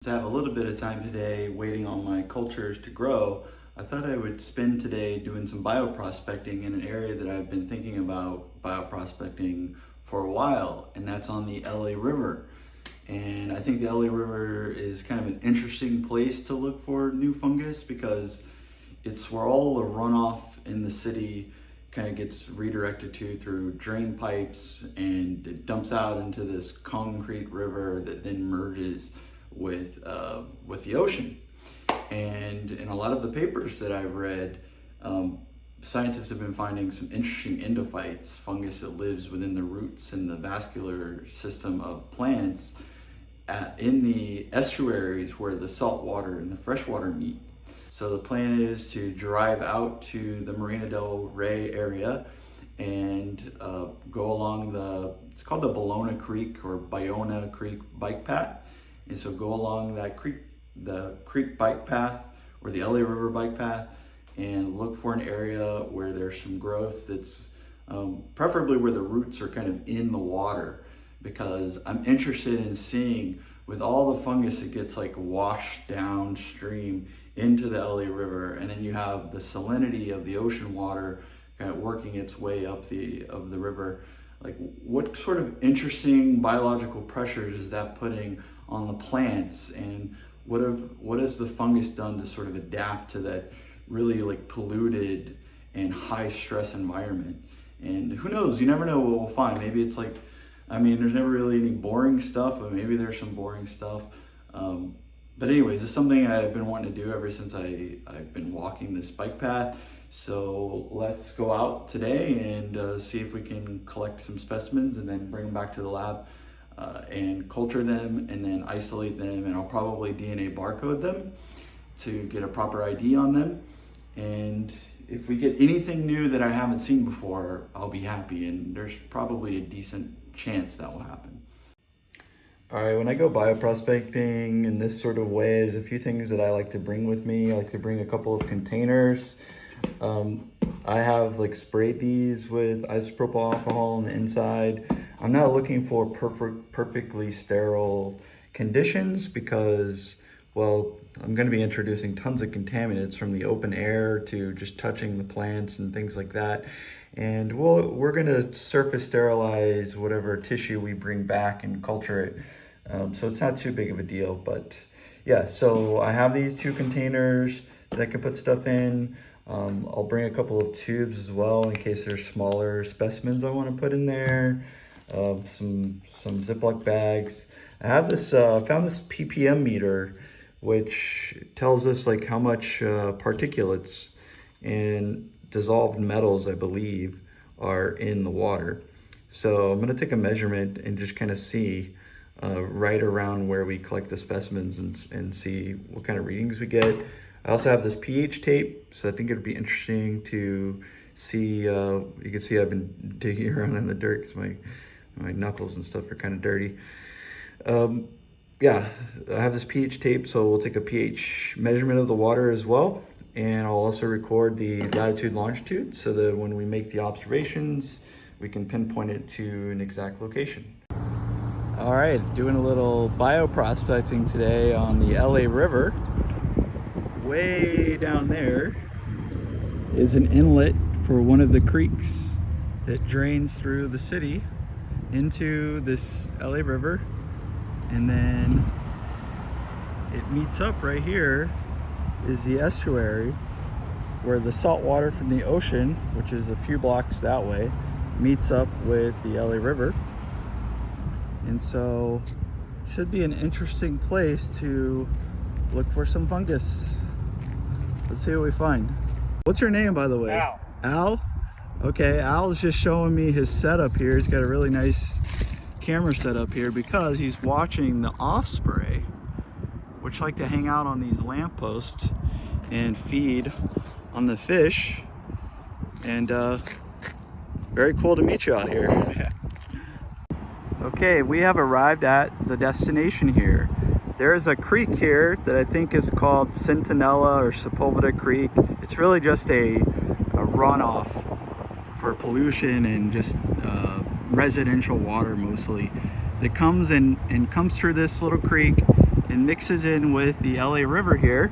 To have a little bit of time today waiting on my cultures to grow, I thought I would spend today doing some bioprospecting in an area that I've been thinking about bioprospecting for a while, and that's on the LA River. And I think the LA River is kind of an interesting place to look for new fungus because it's where all the runoff in the city kind of gets redirected to through drain pipes, and it dumps out into this concrete river that then merges with the ocean. And in a lot of the papers that I've read, scientists have been finding some interesting endophytes, fungus that lives within the roots and the vascular system of plants in the estuaries where the salt water and the fresh water meet. So the plan is to drive out to the Marina del Rey area and go along it's called the Ballona Creek or Ballona Creek bike path. And so go along that the creek bike path or the LA River bike path and look for an area where there's some growth that's preferably where the roots are kind of in the water, because I'm interested in seeing with all the fungus that gets like washed downstream into the LA River, and then you have the salinity of the ocean water kind of working its way up the river. Like, what sort of interesting biological pressures is that putting on the plants, and what has the fungus done to sort of adapt to that really like polluted and high stress environment? And who knows, you never know what we'll find. Maybe it's like, I mean, there's never really any boring stuff, but maybe there's some boring stuff. But anyways, it's something I've been wanting to do ever since I've been walking this bike path. So let's go out today and see if we can collect some specimens and then bring them back to the lab and culture them and then isolate them. And I'll probably DNA barcode them to get a proper ID on them. And if we get anything new that I haven't seen before, I'll be happy. And there's probably a decent chance that will happen. All right, when I go bioprospecting in this sort of way, there's a few things that I like to bring with me. I like to bring a couple of containers. I have like sprayed these with isopropyl alcohol on the inside. I'm not looking for perfectly sterile conditions because, well, I'm going to be introducing tons of contaminants from the open air to just touching the plants and things like that. And we're going to surface sterilize whatever tissue we bring back and culture it. So it's not too big of a deal, but yeah, so I have these two containers that I can put stuff in. I'll bring a couple of tubes as well in case there's smaller specimens I want to put in there. Some Ziploc bags. I have this, found this Ppm meter, which tells us like how much particulates and dissolved metals, I believe, are in the water. So I'm going to take a measurement and just kind of see right around where we collect the specimens and see what kind of readings we get. I also have this pH tape, so I think it'd be interesting to see. You can see I've been digging around in the dirt because my knuckles and stuff are kind of dirty. Yeah, I have this pH tape, so we'll take a pH measurement of the water as well. And I'll also record the latitude, longitude, so that when we make the observations, we can pinpoint it to an exact location. All right, doing a little bioprospecting today on the LA River. Way down there is an inlet for one of the creeks that drains through the city into this LA River. And then it meets up right here is the estuary where the salt water from the ocean, which is a few blocks that way, meets up with the LA River. And so should be an interesting place to look for some fungus. Let's see what we find. What's your name, by the way? Al. Al? Okay, Al's just showing me his setup here. He's got a really nice camera setup here because he's watching the osprey, which like to hang out on these lampposts and feed on the fish. And very cool to meet you out here. Okay, we have arrived at the destination here. There's a creek here that I think is called Centinela or Sepulveda Creek. It's really just a runoff for pollution and just residential water mostly that comes and comes through this little creek and mixes in with the LA River here,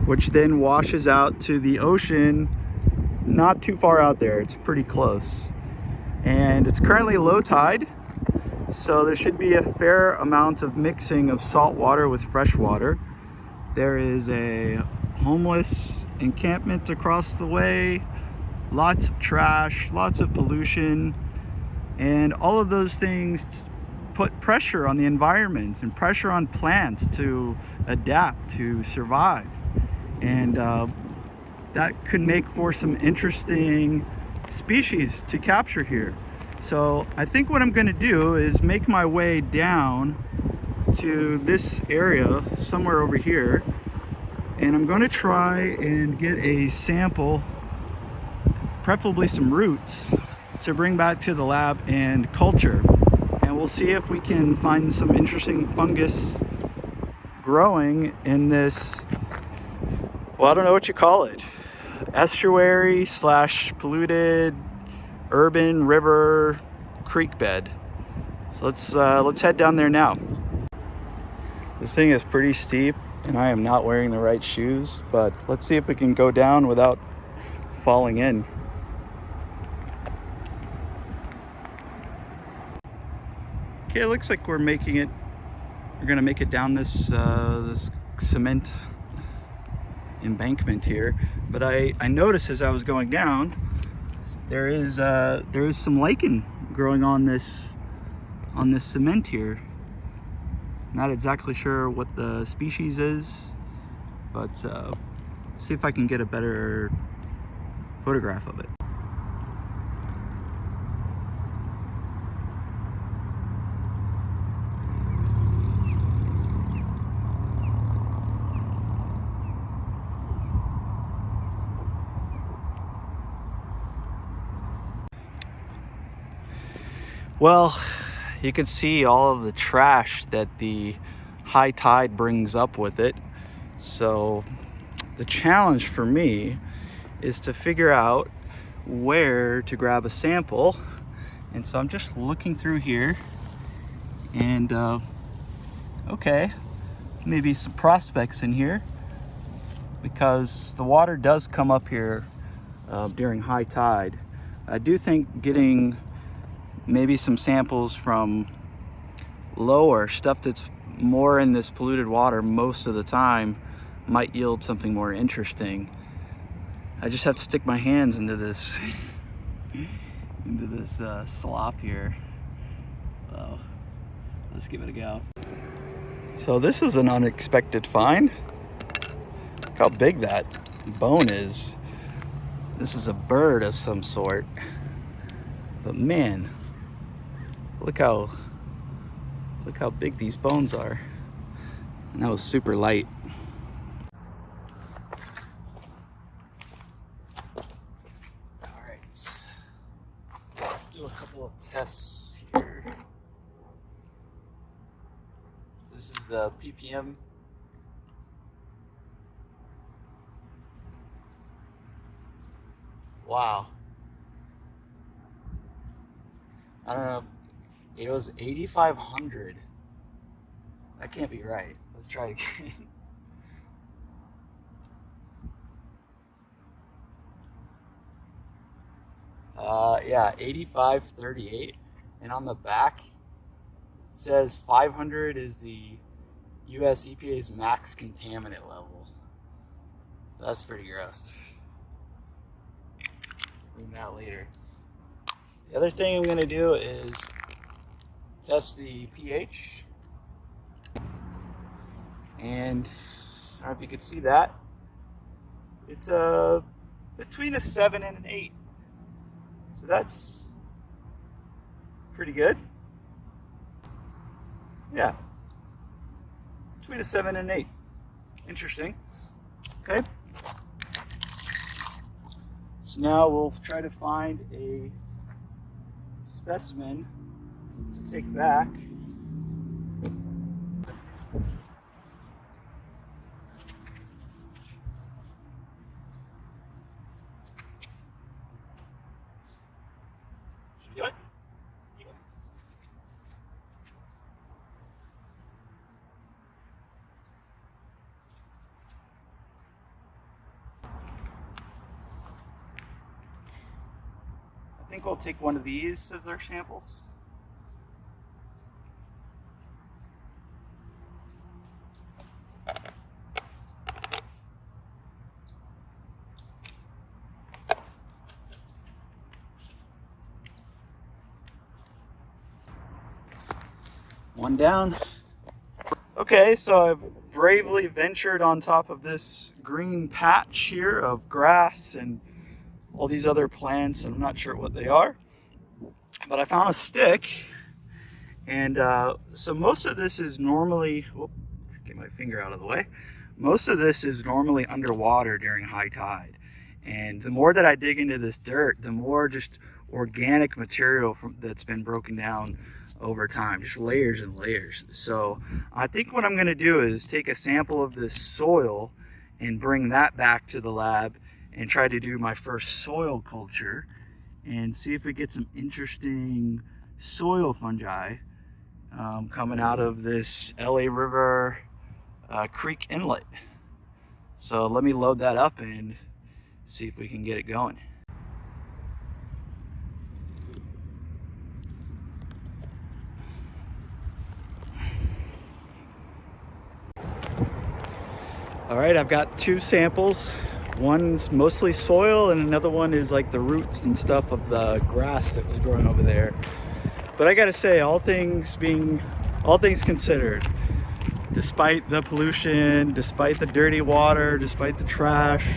which then washes out to the ocean not too far out there. It's pretty close. And it's currently low tide, so there should be a fair amount of mixing of salt water with fresh water. There is a homeless encampment across the way, lots of trash, lots of pollution, and all of those things put pressure on the environment and pressure on plants to adapt, to survive. And that could make for some interesting species to capture here. So I think what I'm going to do is make my way down to this area somewhere over here, and I'm going to try and get a sample, preferably some roots, to bring back to the lab and culture. And we'll see if we can find some interesting fungus growing in this, well, I don't know what you call it, estuary slash polluted urban river creek bed. So let's head down there now. This thing is pretty steep and I am not wearing the right shoes, but let's see if we can go down without falling in. Okay, it looks like we're gonna make it down this this cement embankment here. But I noticed as I was going down, there is some lichen growing on this cement here. Not exactly sure what the species is, but see if I can get a better photograph of it. Well, you can see all of the trash that the high tide brings up with it. So the challenge for me is to figure out where to grab a sample. And so I'm just looking through here, and okay, maybe some prospects in here, because the water does come up here during high tide. I do think getting maybe some samples from lower stuff that's more in this polluted water most of the time might yield something more interesting. I just have to stick my hands into this slop here. So let's give it a go. So this is an unexpected find. Look how big that bone is. This is a bird of some sort, but man, look how big these bones are. And that was super light. All right, let's do a couple of tests here. This is the Ppm. Wow. I don't know. It was 8,500. That can't be right. Let's try it again. Yeah, 8538. And on the back, it says 500 is the US EPA's max contaminant level. That's pretty gross. Leave that later. The other thing I'm going to do is test the pH. And I don't know if you can see that. It's between a 7 and an 8. So that's pretty good. Yeah. Between a 7 and an 8. Interesting. Okay. So now we'll try to find a specimen to take back. Should we do it? think we'll take one of these as our samples. One down. Okay, so I've bravely ventured on top of this green patch here of grass and all these other plants, and I'm not sure what they are, but I found a stick. And so most of this is normally, get my finger out of the way. Most of this is normally underwater during high tide. And the more that I dig into this dirt, the more just organic material that's been broken down over time, just layers and layers. So I think what I'm going to do is take a sample of this soil and bring that back to the lab and try to do my first soil culture and see if we get some interesting soil fungi coming out of this LA River Creek inlet. So let me load that up and see if we can get it going. All right, I've got two samples. One's mostly soil and another one is like the roots and stuff of the grass that was growing over there. But I gotta say, all things considered, despite the pollution, despite the dirty water, despite the trash,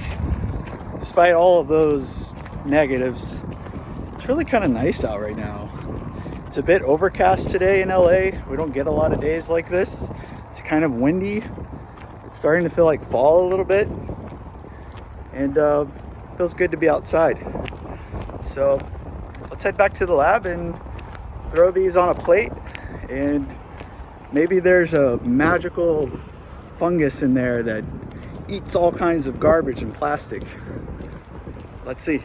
despite all of those negatives, it's really kind of nice out right now. It's a bit overcast today in LA. We don't get a lot of days like this. It's kind of windy. It's starting to feel like fall a little bit, and feels good to be outside. So let's head back to the lab and throw these on a plate, and maybe there's a magical fungus in there that eats all kinds of garbage and plastic. Let's see.